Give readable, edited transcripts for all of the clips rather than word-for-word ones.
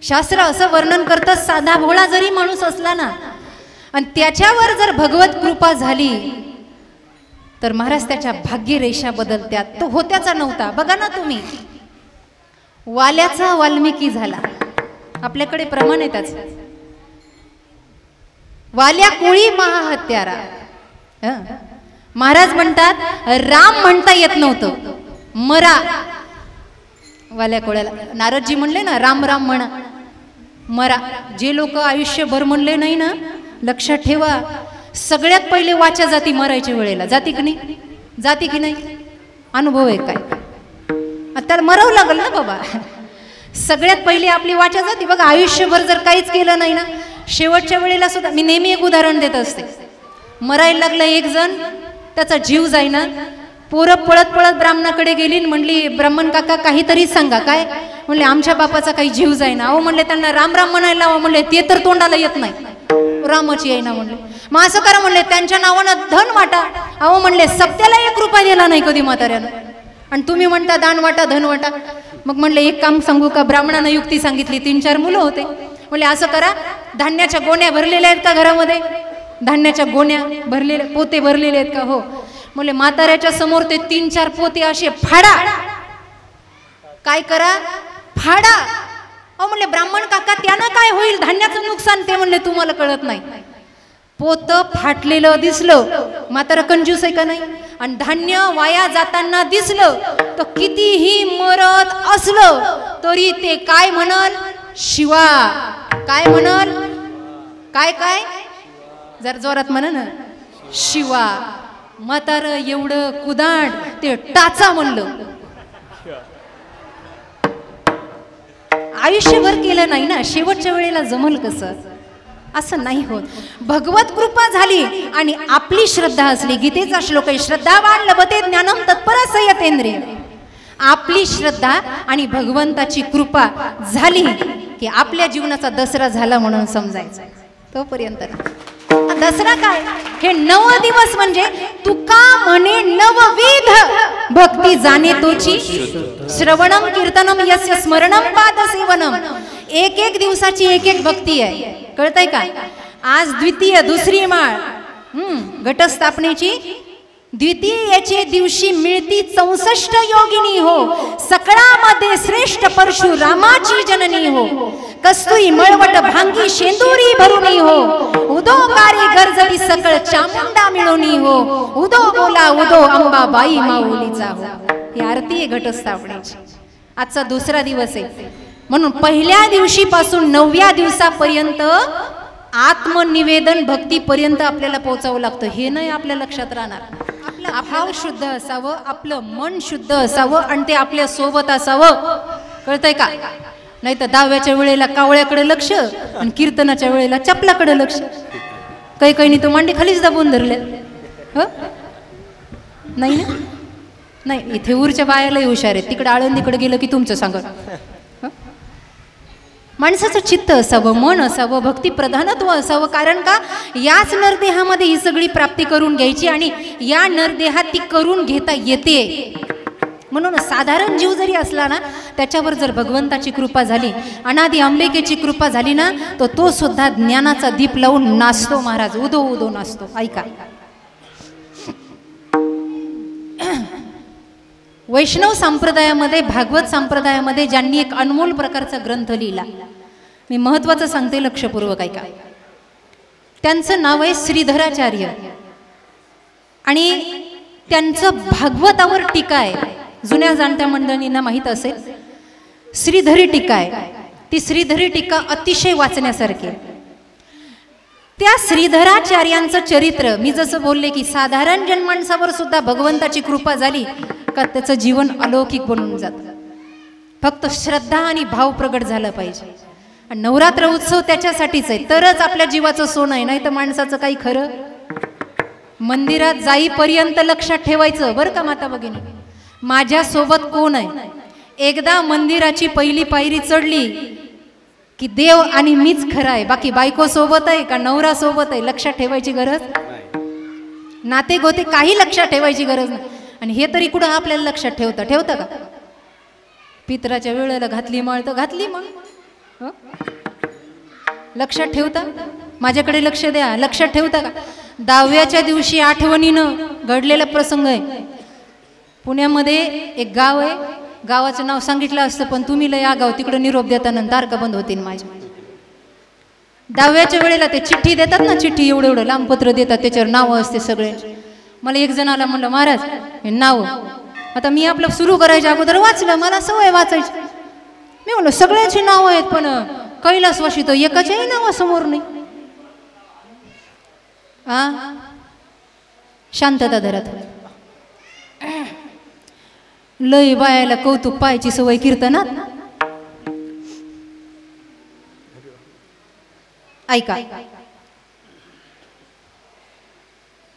शास्त्र असं वर्णन करतं, साधा भोळा जरी माणूस असला ना आणि त्याच्यावर जर भगवत कृपा झाली तर महाराज त्याच्या भाग्यरेषा बदलत्यात. तो होत्याचा नव्हता. बघा ना तुम्ही, वाल्याचा वाल्मिकी झाला. आपल्याकडे प्रमाण आहे त्याच. वाल्या कोळी महाहत्यारा. महाराज म्हणतात राम म्हणता येत नव्हतं, मरा. वाल्या कोळ्याला नारदजी म्हणले ना राम राम म्हणा, मरा. जे लोक आयुष्यभर म्हणले नाही ना, लक्षात ठेवा, सगळ्यात पहिले वाचा जाती मरायच्या वेळेला. जाती की नाही? जाती की नाही? अनुभव आहे काय? आता मरावं लागल ना बाबा. सगळ्यात पहिले आपली वाचा जाती. बघा, आयुष्यभर जर काहीच केलं नाही ना, शेवटच्या वेळेला सुद्धा मी नेहमी एक उदाहरण देत असते. मरायला लागलं एक जण, त्याचा जीव जाईना. पोरं पळत पळत ब्राह्मणाकडे गेली, म्हणली ब्राह्मण काका काहीतरी सांगा. काय म्हणले? आमच्या बापाचा काही जीव जाईना. अहो म्हणले त्यांना राम राम म्हणायला लावा. म्हणले ते तर तोंडाला येत नाही, रामाची येईना. म्हणले मग असं करा, म्हणले त्यांच्या नावानं धन वाटा. अहो म्हणले सत्याला 1 रुपया दिला नाही कधी म्हाताऱ्यानं, आणि तुम्ही म्हणता दान वाटा धन वाटा. मग म्हणले एक काम सांगू का? ब्राह्मणानं युक्ती सांगितली. 3-4 मुलं होते. म्हणले असं करा, धान्याच्या गोण्या भरलेल्या आहेत का घरामध्ये? धान्याच्या गोण्या भरलेल्या, पोते भरलेले आहेत का? हो. म्हणले म्हाताऱ्याच्या समोर ते 3-4 पोते असे फाडा. काय करा? फाडा. अहो म्हणले ब्राह्मण काका त्यानं काय होईल? धान्याचं नुकसान. ते म्हणले तुम्हाला कळत नाही. पोत फाटलेलं दिसलं, म्हातारा कंजूस आहे का नाही? आणि धान्य वाया जाताना दिसलं तर कितीही मरत असलं तरी ते काय म्हणल? शिवा. काय म्हणल? काय काय? जर जोरात म्हणा ना, शिवा. म्हातार एवढं कुदाड ते टाचा म्हणलं. आयुष्यभर केलं नाही ना, शेवटच्या वेळेला जमल कसं? असं नाही होत. भगवत कृपा झाली आणि आपली श्रद्धा असली. गीतेचा श्लोक आहे, श्रद्धावान लभते ज्ञानम तत्परसयतेंद्रिय. आपली श्रद्धा आणि भगवंताची कृपा झाली की आपल्या जीवनाचा दसरा झाला म्हणून समजायचं. तोपर्यंत दसरा काय? हे 9 दिवस म्हणजे तुका म्हणे नवविध भक्ती जाणे तोची. श्रवणम कीर्तनम यस्य स्मरणम पादसेवनम. एक दिवसाची एक भक्ती आहे. कळतंय का? आज द्वितीय, दुसरी माळ घटस्थापनेची. द्वितीयेचे दिवशी मिळती 64 योगिनी हो. सकळामध्ये श्रेष्ठ परशुरामाची जननी हो. कस्तुई मळवट भांगी शेंदुरी भरुनी हो. उदो कारी गरजली सकळ चामुंडा मिळवणी हो. उदो बोला उदो अंबाबाई माऊलीचा हो. ही आरती आहे घटस्थापनेची. आजचा दुसरा दिवस आहे. म्हणून पहिल्या दिवशीपासून 9व्या दिवसापर्यंत आत्मनिवेदन भक्तीपर्यंत आपल्याला पोहोचावं लागतं. हे नाही आपल्या लक्षात राहणार. आपलं भाव शुद्ध असावं, आपलं मन शुद्ध असावं आणि ते आपल्या सोबत असावं. कळतंय का? नाही तर दहाव्याच्या वेळेला कावळ्याकडे लक्ष आणि कीर्तनाच्या वेळेला चपलाकडे लक्ष. काही काही तो मांडी खालीच दाबून धरले. नाही ना? नाही, इथे ऊरच्या बायालाही हुशार आहेत. तिकडे आळंदीकडे गेलं की तुमचं सांगा. माणसाचं चित्त असावं, मन असावं, भक्ती प्रधानत्व असावं. कारण का? याच नरदेहामध्ये ही सगळी प्राप्ती करून घ्यायची आणि या नरदेहात ती करून घेता येते. म्हणून साधारण जीव जरी असला ना, त्याच्यावर जर भगवंताची कृपा झाली, अनादी अंबिकेची कृपा झाली ना, तर तो सुद्धा ज्ञानाचा दीप लावून नाचतो महाराज. उदो उदो नाचतो. ऐका, वैष्णव संप्रदायामध्ये, भागवत संप्रदायामध्ये ज्यांनी एक अनमोल प्रकारचा ग्रंथ लिहिला, मी महत्वाचं सांगते, लक्षपूर्वक ऐका. त्यांचं नाव आहे श्रीधराचार्य आणि त्यांचं भागवतावर टीका आहे. जुन्या जाणत्या मंडळींना माहीत असेल, श्रीधरी टीका आहे. ती श्रीधरी टीका अतिशय वाचण्यासारखी आहे. त्या श्रीधराचार्यांचं चरित्र, मी जसं बोलले की साधारण जनमानसावर सुद्धा भगवंताची कृपा झाली का त्याचं जीवन अलौकिक बनून जातं. फक्त श्रद्धा आणि भाव प्रगट झाला पाहिजे. आणि नवरात्र उत्सव त्याच्यासाठीच आहे, तरच आपल्या जीवाचं सोनं आहे. नाही तर माणसाचं काही खरं. मंदिरात जाईपर्यंत लक्षात ठेवायचं बरं का माता भगिनी, माझ्यासोबत कोण आहे. एकदा मंदिराची पहिली पायरी चढली की देव आणि मीच खरं आहे, बाकी बायको सोबत आहे का नवरा सोबत आहे लक्षात ठेवायची गरज, नाते गोते काही लक्षात ठेवायची गरज नाही. आणि हे तरी कुठं आपल्याला लक्षात ठेवतं का? पितराच्या वेळेला घातली माळ तर घातली, मग हो? लक्षात ठेवता? माझ्याकडे लक्ष द्या. लक्षात ठेवता का? 10व्याच्या दिवशी आठवणीनं घडलेला प्रसंग आहे. पुण्यामध्ये एक गाव आहे, गावाचं नाव सांगितलं असतं पण तुम्ही लय आगाव, तिकडं निरोप देताना तारका बंद होतील माझ्या. 10व्याच्या वेळेला ते चिठ्ठी देतात ना, चिठ्ठी एवढं एवढं लांब पत्र देतात, त्याच्यावर नावं असते सगळे. मला एक जण आला, म्हणलं महाराज हे नाव. आता मी आपलं सुरू करायच्या अगोदर वाचलं, मला सवय वाचायची. मी म्हणलं सगळ्याची नावं आहेत पण कैलासवाशी तो एकाच्याही नावासमोर नाही. शांतता धरत लय बायाला कौतुक पाहायची सवय कीर्तनात. ऐका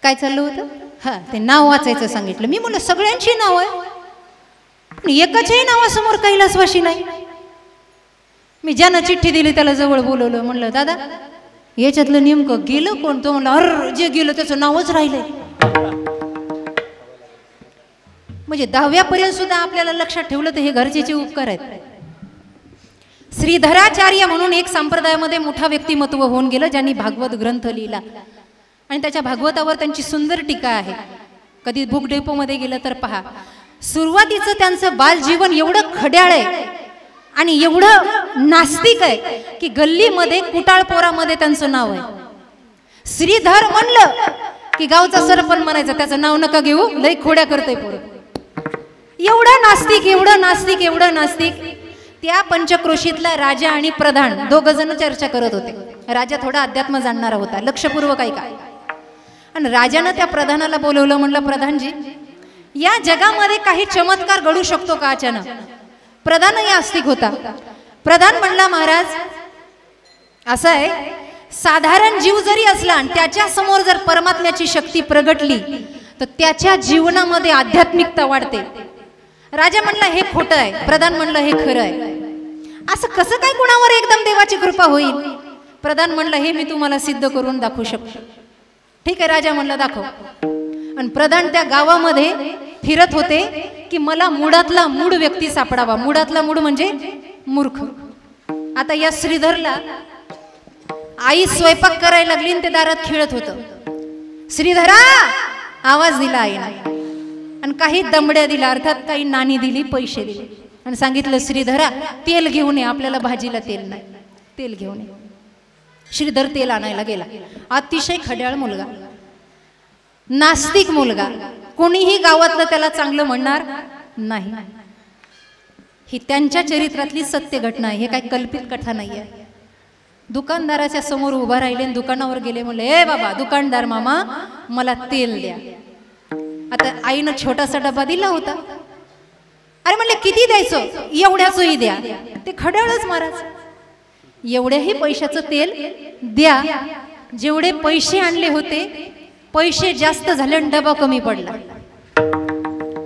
काय चाललं होतं. हा, ते नाव वाचायचं सांगितलं. मी म्हणलं सगळ्यांची नाव आहे, एकाच्याही नावासमोर कैलासवाशी नाही. मी ज्यानं चिठ्ठी दिली त्याला जवळ बोलवलं. म्हणलं दादा याच्यातलं नेमकं गेलं कोण? तो म्हणलं अर जे गेलं त्याचं नावच राहिलंय. म्हणजे 10व्यापर्यंत सुद्धा आपल्याला लक्षात ठेवलं तर हे गरजेचे उपकार आहेत. श्रीधराचार्य म्हणून एक संप्रदायामध्ये मोठा व्यक्तिमत्व होऊन गेलं, ज्यांनी भागवत ग्रंथ लिहिला आणि त्याच्या भागवतावर त्यांची सुंदर टीका आहे. कधी बुक डेपोमध्ये गेलं तर पहा. सुरुवातीचं त्यांचं बालजीवन एवढं खड्याळ आहे आणि एवढं नास्तिक आहे की गल्लीमध्ये कुटाळपोरामध्ये त्यांचं नाव आहे. श्रीधर म्हणलं की गावचा सरपंच म्हणायचं त्याचं नाव नका घेऊ, लय खोड्या करतय पोर. एवढं नास्तिक, एवढं नास्तिक, एवढं नास्तिक. त्या पंचक्रोशीतला राजा आणि प्रधान दोघं जण चर्चा करत होते. राजा थोडा अध्यात्म जाणणारा होता, लक्षपूर्वक ऐका. आणि राजानं त्या प्रधानाला बोलवलं. म्हणलं प्रधानजी या जगामध्ये काही चमत्कार घडू शकतो का अचानक? प्रधानही आस्तिक होता. प्रधान म्हणला महाराज असं आहे, साधारण जीव जरी असला आणि त्याच्या समोर जर परमात्म्याची शक्ती प्रगटली तर त्याच्या जीवनामध्ये आध्यात्मिकता वाढते. राजा म्हणला हे खोटं आहे. प्रधान म्हणलं हे खरं आहे. असं कसं काय कुणावर एकदम देवाची कृपा होईल? प्रधान म्हणलं हे मी तुम्हाला सिद्ध करून दाखवू शकतो. ठीक आहे राजा म्हणलं दाखव. आणि प्रधान त्या गावामध्ये फिरत होते की मला मुळातला मूळ व्यक्ती सापडावा. मुळातला मूळ म्हणजे मूर्ख. आता या श्रीधरला आई स्वयंपाक करायला लागली आणि ते दारात खेळत होतं. श्रीधरा आवाज दिला आईने आणि काही दमड्या दिला, अर्थात काही नाणी दिली, पैसे दिले आणि सांगितलं श्रीधरा तेल घेऊन ये, आपल्याला भाजीला तेल नाही, तेल घेऊन ये. श्रीधर तेल आणायला गेला. अतिशय खड्याळ मुलगा, नास्तिक मुलगा, कोणीही गावातलं त्याला चांगलं म्हणणार नाही. ही त्यांच्या चरित्रातली सत्य घटना आहे, हे काही कल्पित कथा नाही आहे. दुकानदाराच्या समोर उभा राहिले आणि दुकानावर गेले. म्हणले ए बाबा दुकानदार मामा मला तेल द्या. आता आईनं छोटासा डबा दिला होता. अरे म्हणले किती द्यायचं? एवढ्याचंही द्या. ते खड्याळच महाराज, एवढ्याही पैशाचं तेल द्या. जेवढे पैसे आणले होते पैसे जास्त झाले आणि डबा कमी पडला.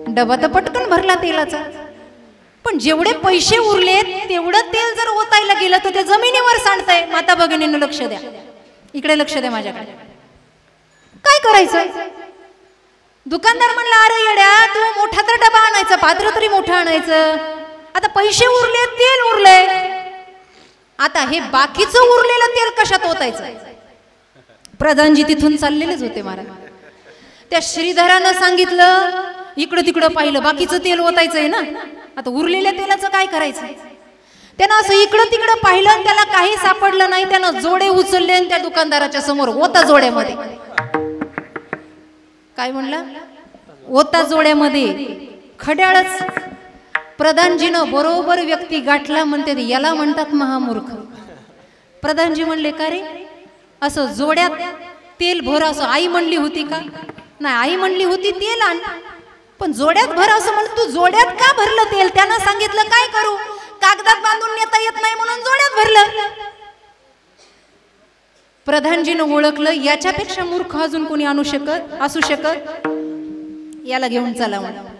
डबा तर पटकन भरला तेलाचा, पण जेवढे पैसे उरले तेवढं तेल जर ओतायला गेलं तर ते जमिनीवर सांडतंय. माता भगिनींना लक्ष द्या, इकडे लक्ष द्या माझ्याकडे. काय करायचं? दुकानदार म्हणला अरे येड्या तू मोठा तर डबा आणायचा, पात्र तरी मोठं आणायचं. आता पैसे उरले, तेल उरले, आता हे बाकीचं उरलेलं तेल कशात ओतायचं? प्रधानजी तिथून चाललेलेच होते महाराज. त्या श्रीधरानं सांगितलं, इकडं तिकडं पाहिलं, बाकीचं तेल ओतायचं आहे ना, आता उरलेल्या तेलाचं काय करायचं? त्यानं असं इकडं तिकडं पाहिलं आणि त्याला काही सापडलं नाही. त्यानं जोडे उचलले आणि त्या दुकानदाराच्या समोर ओता जोड्यामध्ये. काय म्हणला? ओता जोड्यामध्ये. खड्याळच. प्रधानजीनं बरोबर व्यक्ती गाठला. म्हणते याला म्हणतात महामूर्ख. प्रधानजी म्हणले का रे असं जोड्यात तेल भर असं आई म्हणली होती का? नाही, आई म्हणली होती तेल आण, पण जोड्यात भर असं म्हण. तू जोड्यात का भरलं तेल? त्यानं सांगितलं काय करू, कागदात बांधून नेता येत नाही म्हणून जोड्यात भरलं. प्रधानजीनं ओळखलं याच्यापेक्षा मूर्ख अजून कोणी असू शकत? याला घेऊन चला म्हणून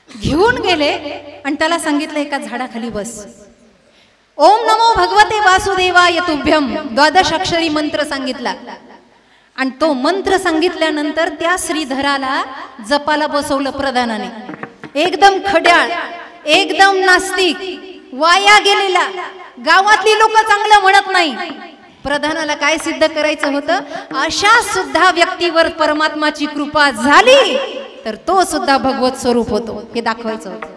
घेऊन गेले आणि त्याला सांगितलं एका झाडाखाली बस. ओम नमो भगवते वासुदेवाय तुभ्यम 12 अक्षरी मंत्र सांगितला आणि तो मंत्र सांगितल्यानंतर त्या श्रीधराला जपाला बसवलं प्रधानाने. एकदम खड्याळ, एकदम नास्तिक, वाया गेलेला, गावातली लोक चांगलं म्हणत नाही. प्रधानाला काय सिद्ध करायचं होतं? अशा सुद्धा व्यक्तीवर परमात्माची कृपा झाली तर तो सुद्धा भगवत स्वरूप होतो हे दाखवायचं होतं.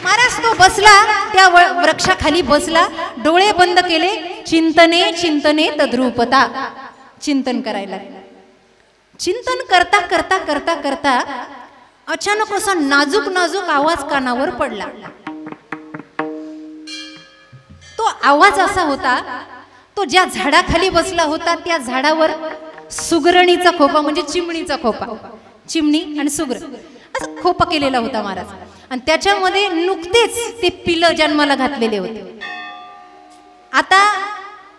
महाराज तो बसला, त्या वृक्षाखाली बसला, डोळे बंद केले, चिंतने चिंतने तद्रूपता, चिंतन करायला. चिंतन करता करता करता करता अचानक असा नाजूक नाजूक आवाज कानावर पडला. तो आवाज असा होता, तो ज्या झाडाखाली बसला होता त्या झाडावर सुगरणीचा खोपा म्हणजे चिमणीचा खोपा, चिमणी आणि सुग्र असं खोपा केलेला होता महाराज. आणि त्याच्यामध्ये नुकतेच ते पिलं जन्माला घातलेले होते. आता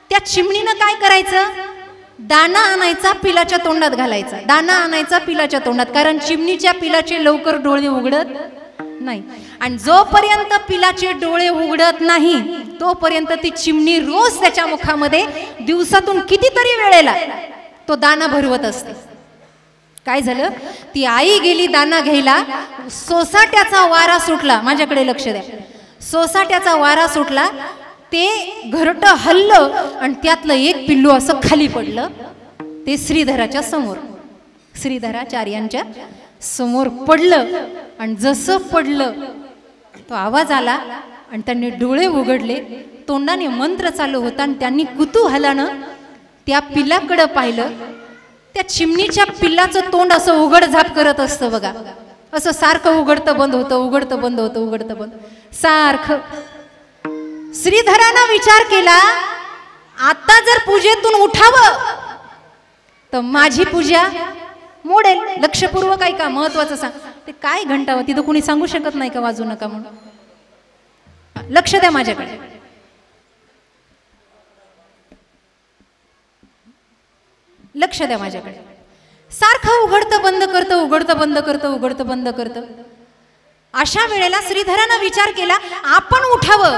त्या चिमणीनं काय करायचं? दाना आणायचा, पिलाच्या तोंडात घालायचा. दाना आणायचा पिलाच्या तोंडात, कारण चिमणीच्या पिलाचे लवकर डोळे उघडत नाही. आणि जोपर्यंत पिलाचे डोळे उघडत नाही तोपर्यंत ती चिमणी रोज त्याच्या मुखामध्ये दिवसातून कितीतरी वेळेला तो दाना भरवत असते. काय झालं? ती आई गेली दाना घ्यायला, सोसाट्याचा वारा सुटला. माझ्याकडे लक्ष द्या. सोसाट्याचा वारा सुटला, ते घरट हल्लं आणि त्यातलं एक पिल्लू असं खाली पडलं. ते श्रीधराच्या समोर, श्रीधराचार्यांच्या समोर पडलं. आणि जसं पडलं तो आवाज आला आणि त्यांनी डोळे उघडले. तोंडाने मंत्र चालू होता आणि त्यांनी कुतूहलानं त्या पिल्लाकडं पाहिलं. त्या चिमणीच्या पिल्लाचं तोंड असं उघड झाप करत असतं बघा, असं सारखं उघडतं बंद होतं, उघडतं बंद होतं, उघडतं बंद सारखं. श्रीधरानं विचार केला, आता जर पूजेतून उठावं तर माझी पूजा मोडेल. लक्षपूर्वक आहे का? महत्वाचं सांग. ते काय घंटावं तिथं कुणी सांगू शकत नाही का वाजू नका म्हणून? लक्ष द्या माझ्याकडे. लक्ष द्या माझ्याकडे. सारखं उघडतं बंद करतं, उघडतं बंद करतं, उघडतं बंद करतं. अशा वेळेला श्रीधरानं विचार केला, आपण उठावं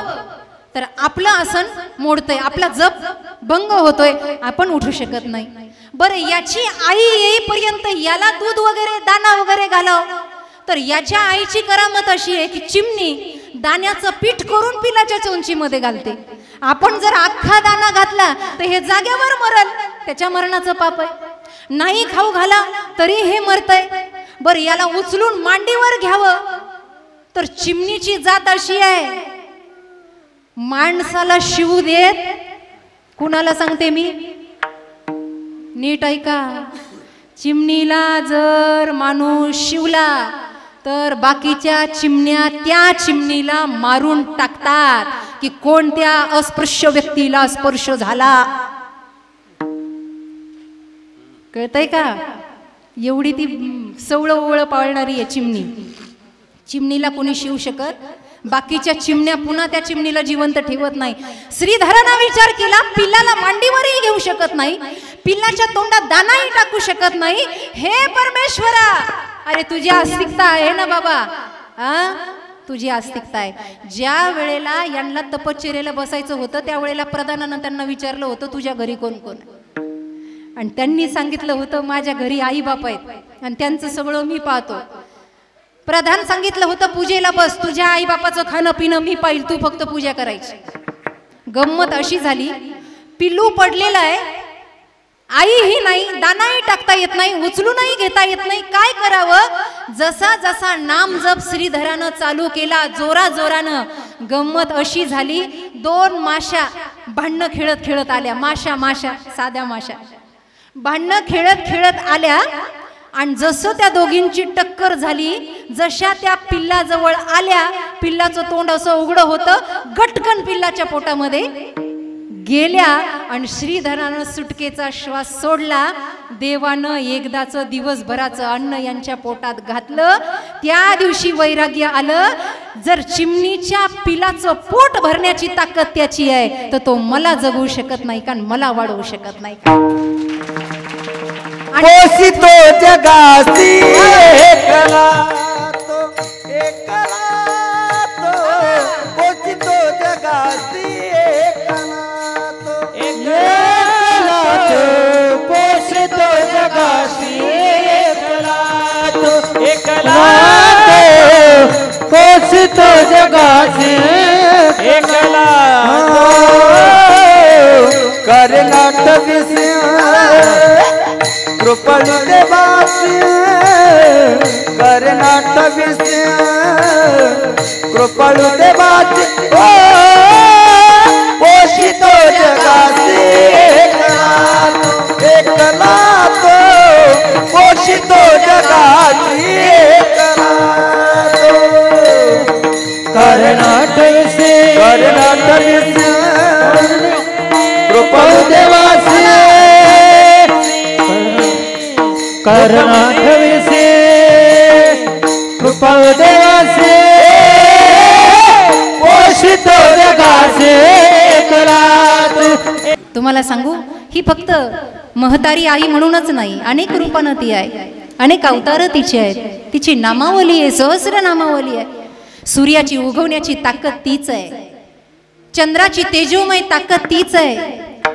तर आपलं आसन मोडतंय, आपला जप भंग होतोय, आपण उठू शकत नाही. बरं, याची आई येईपर्यंत याला दूध वगैरे दाना वगैरे घालाव. तर याच्या आईची करामत अशी आहे की चिमणी दाण्याचं पीठ करून पिलाच्या चोंचीमध्ये घालते. आपण जर अख्खा दाना घातला तर हे जाग्यावर मरल, त्याच्या मरणाचं पाप आहे. नाही खाऊ घाला तरी हे मरतय. बरं, याला उचलून मांडीवर घ्यावं तर चिमणीची जात अशी आहे, माणसाला शिवू देत. कुणाला सांगते मी? नीट ऐका. चिमणीला जर माणूस शिवला तर बाकीच्या चिमण्या त्या चिमणीला मारून टाकतात की कोणत्या अस्पृश्य व्यक्तीला स्पर्श झाला. कळतंय का? एवढी ती सवळ पाळणारी आहे चिमणी. चिमणीला कोणी शिवू शकत? बाकीच्या चिमण्या पुन्हा त्या चिमणीला जिवंत ठेवत नाही. श्रीधरानं विचार केला, पिल्लाला मांडीवरही घेऊ शकत नाही, पिल्लाच्या तोंडात दानाही टाकू शकत नाही. हे परमेश्वरा, अरे तुझी आस्तिकता आहे ना बाबा, तुझी आस्तिकता आहे. ज्या वेळेला यांना तपश्चर्येला बसायचं होतं त्यावेळेला प्रधानानं त्यांना विचारलं होतं, तुझ्या घरी कोण कोण? आणि त्यांनी सांगितलं होतं, माझ्या घरी आई बाप आहेत आणि त्यांचं सगळं मी पाहतो. प्रधान सांगितलं होतं, पूजेला बस, तुझ्या आई बापाचं खाणं पिणं मी पाहिल, तू फक्त पूजा करायची. गंमत अशी झाली, पिल्लू पडलेलं आहे, आईही नाही, दानाही टाकता येत नाही, उचलूनही घेता येत नाही. काय करावं? जसा जसा नाम जप श्रीधरानं चालू केला जोरा जोरानं, गंमत अशी झाली, दोन माशा भांडणं खेळत खेळत आल्या. माशा साध्या माशा भांडणं खेळत खेळत आल्या आणि जसं त्या दोघींची टक्कर झाली, जशा त्या पिल्लाजवळ आल्या, पिल्लाचं तोंड असं उघडं होतं, गटकन पिल्लाच्या पोटामध्ये गेल्या आणि श्रीधरानं सुटकेचा श्वास सोडला. देवानं एकदाचं दिवसभराचं अन्न यांच्या पोटात घातलं. त्या दिवशी वैराग्य आलं, जर चिमणीच्या पिलाचं पोट भरण्याची ताकद त्याची आहे तर तो मला जगवू शकत नाही का, मला वाढवू शकत नाही का? पोषितो जगासी एकला तो, एकला तो, पोषितो जगासी एकला तो, एकला तो, पोषितो जगासी एकला तो, एकला तो, पोषितो जगाचे एकला कर्नाट विषय कृपळू देवाचे कर्नाट विषय कृपळू देवाचे पोषितो जगाचे एकला तो पोषितो जगाचे कर्नाट विषय कृपळू देवाचे कर्नाट विषय कृपा देवाचे पोषितो जगाचे कलात. तुम्हाला सांगू, ही फक्त महतारी आई म्हणूनच नाही, अनेक रूपानं ती आहे, अनेक अवतार तिचे आहेत. तिची नामावली आहे, सहस्र नामावली आहे. सूर्याची उगवण्याची ताकद तीच आहे, चंद्राची तेजोमय ताकद तीच आहे,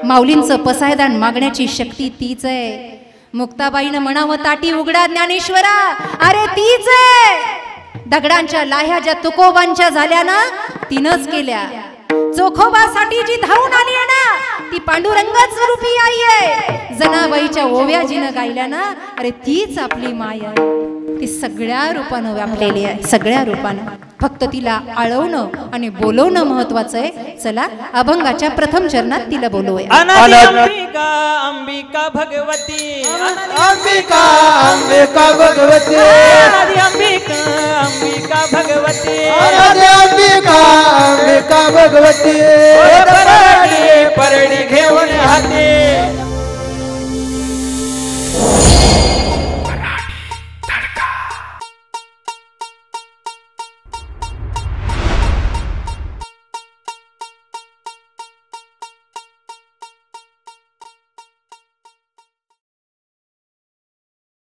माऊलींचं पसायदान मागण्याची शक्ती तीच आहे. मुक्ताबाईनं म्हणावं ताटी उघडा ज्ञानेश्वरा, अरे तीच आहे. दगडांच्या लाह्या ज्या तुकोबांच्या झाल्या ना, तिनंच केल्या. चोखोबासाठी जी धावून आली आहे ना, ती पांडुरंग स्वरूपी आई आहे. जनाबाईच्या ओव्या जिनं गायल्या ना, अरे तीच आपली माय आहे. ती सगळ्या रूपानं व्यापलेली आहे, सगळ्या रूपानं. फक्त तिला आळवणं आणि बोलवणं महत्वाचं आहे. चला अभंगाच्या प्रथम चरणात तिला बोलवूया. अंबिका अंबिका भगवती अंबिका अंबिका भगवती अंबिका अंबिका भगवती अंबिका अंबिका भगवती परडी घेऊन हाती